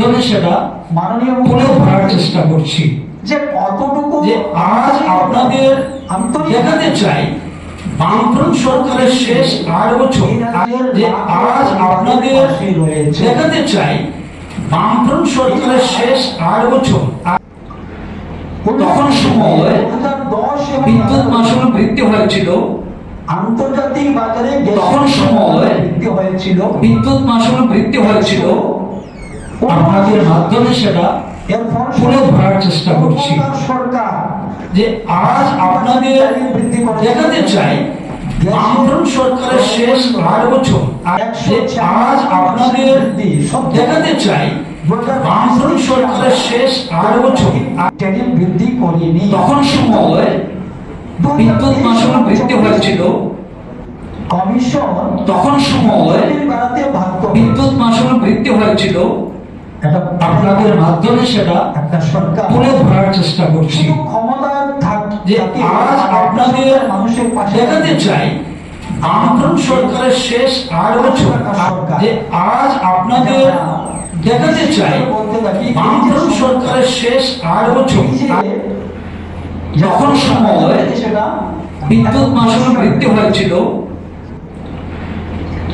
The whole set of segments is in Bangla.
মাধ্যমে সেটা মাননীয় তুলে ধরার চেষ্টা করছি যে কতটুকু যে আজ আপনাদের দেখাতে চাই বামফ্রন্ট সরকারের শেষ 8 বছর, যে আজ আপনাদের দেখাতে চাই বামফ্রন্ট সরকারের শেষ 8 বছর। তখন সময় বিদ্যুৎ মাশুল বৃদ্ধি হয়েছিল, আন্তর্জাতিক বাজারে তখন সময় বৃদ্ধি হয়েছিল, বিদ্যুৎ মাশুল বৃদ্ধি হয়েছিল। আপনাদের মাধ্যমে সেটা তুলে ধরার চেষ্টা করছি সরকার যে আজ আপনাদের দেখাতে চাই বামফ্রন্ট সরকারের শেষ 8 বছর, যে আজ আপনাদের দেখাতে চাই বামফ্রন্ট সরকারের শেষ 8 বছর। বৃদ্ধি করেনি। তখন সময় বিদ্যুৎ মাশুল বৃদ্ধি হয়েছিল, কমিশন তখন সময় বিদ্যুৎ মাশুল বৃদ্ধি হয়েছিল। আপনাদের মাধ্যমে সেটা একটা সরকার তুলে ধরার চেষ্টা করছি ক্ষমতা যে আজ আপনাদের মানুষের পাশে দেখাতে চাই বামফ্রন্ট সরকারের শেষ 8 বছর, যে আজ আপনাদের দেখাতে চাই বামফ্রন্ট সরকারের শেষ 8 বছর। যখন সময় বিদ্যুৎ মাশুল বৃদ্ধি হয়েছিল,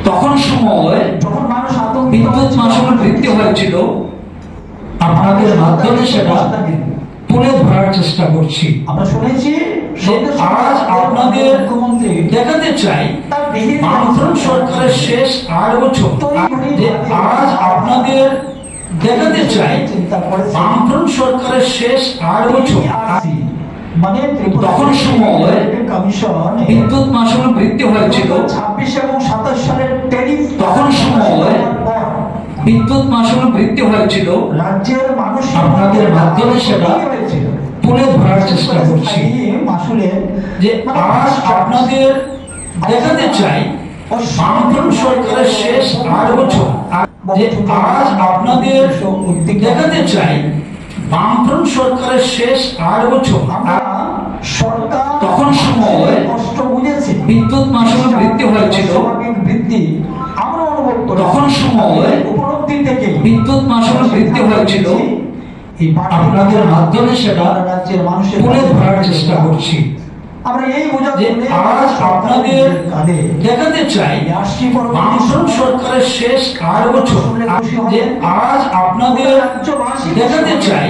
তখন সময় যখন মানুষ বিদ্যুৎ মাশুল বৃদ্ধি হয়েছিল। আপনাদের মাধ্যমে সেটা তুলে ধরার চেষ্টা করছি। আমরা শুনেছি আজ আপনাদের দেখাতে চাই বামফ্রন্ট সরকারের শেষ 8 বছর, যে আজ আপনাদের দেখাতে চাই বামফ্রন্ট সরকারের শেষ 8 বছর। মানে তখন সময় কমিশন বিদ্যুৎ মাশুল বৃদ্ধি হয়েছিল, 26 এবং 27 সালের ট্যারিফ তখন সময় বিদ্যুৎ মাশুল বৃদ্ধি হয়েছিল। রাজ্যের মানুষ আপনাদের মাধ্যমে সেটা তুলে ধরার চেষ্টা করছি মাসুলে যে আজ আপনাদের দেখাতে চাই বামফ্রন্ট সরকারের শেষ 8 বছর, যে আজ আপনাদের দেখাতে চাই বামফ্রন্ট সরকারের শেষ 8 বছর। সরকার তখন সময় কষ্ট বুঝেছে, বিদ্যুৎ মাশুল বৃদ্ধি হয়েছিল, বৃদ্ধি আমরা অনুভব করি। তখন সময় উপলব্ধি থেকে বিদ্যুৎ মাশুল বৃদ্ধি হয়েছিল। আপনাদের মাধ্যমে সেটা রাজ্যের মানুষের তুলে ধরার চেষ্টা করছি আমরা এই বোঝা যে আজ আপনাদের দেখাতে চাই বামফ্রন্ট সরকারের শেষ 8 বছর, যে আজ আপনাদের দেখাতে চাই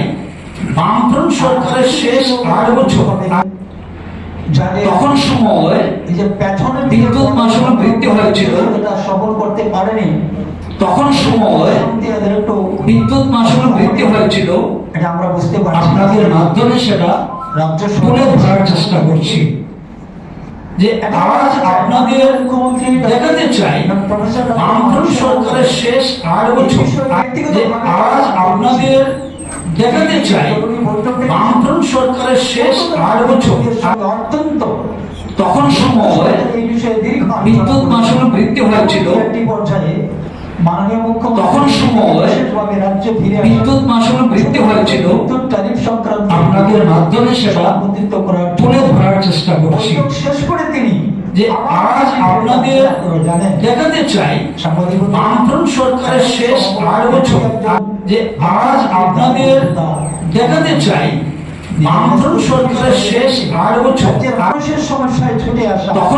বামফ্রন্ট সরকারের শেষ 8 বছর। তখন সময় এই যে পেছনের বিদ্যুৎ মাশুল বৃদ্ধি হয়েছিল, এটা সফল করতে পারেনি। তখন সময় একটু বিদ্যুৎ মাশুল বৃদ্ধি হয়েছিল। এটা আমরা বুঝতে পারছি। আপনাদের মাধ্যমে সেটা রাজ্য তুলে ধরার চেষ্টা করছি যে আজ আপনাদের দেখাতে চাই বামফ্রন্ট সরকারের শেষ 8 বছর, যে আজ আপনাদের দেখাতে চাই বামফ্রন্ট সরকারের শেষ 8 বছর। অত্যন্ত তখন সময় এই বিষয়ে দীর্ঘ বিদ্যুৎ মাশুল বৃদ্ধি হয়েছিল, একটি পর্যায়ে মাননীয় মুখ্যমন্ত্রী তখন সময় রাজ্যে ফিরে বিদ্যুৎ মাশুল বৃদ্ধি হয়েছিল। বিদ্যুৎ ট্যারিফ সংক্রান্ত আপনাদের মাধ্যমে সেটা সভাপতিত্ব করার তুলে ধরার চেষ্টা করছি বৈঠক শেষ করে তিনি যে আজ আপনাদের জানেন দেখাতে চাই সাংবাদিক বামফ্রন্ট সরকারের শেষ 8 বছর, যে আজ আপনাদের দেখাতে চাই বামফ্রন্ট সরকারের শেষ 8 বছর। মানুষের সমস্যায় ছুটে আসা তখন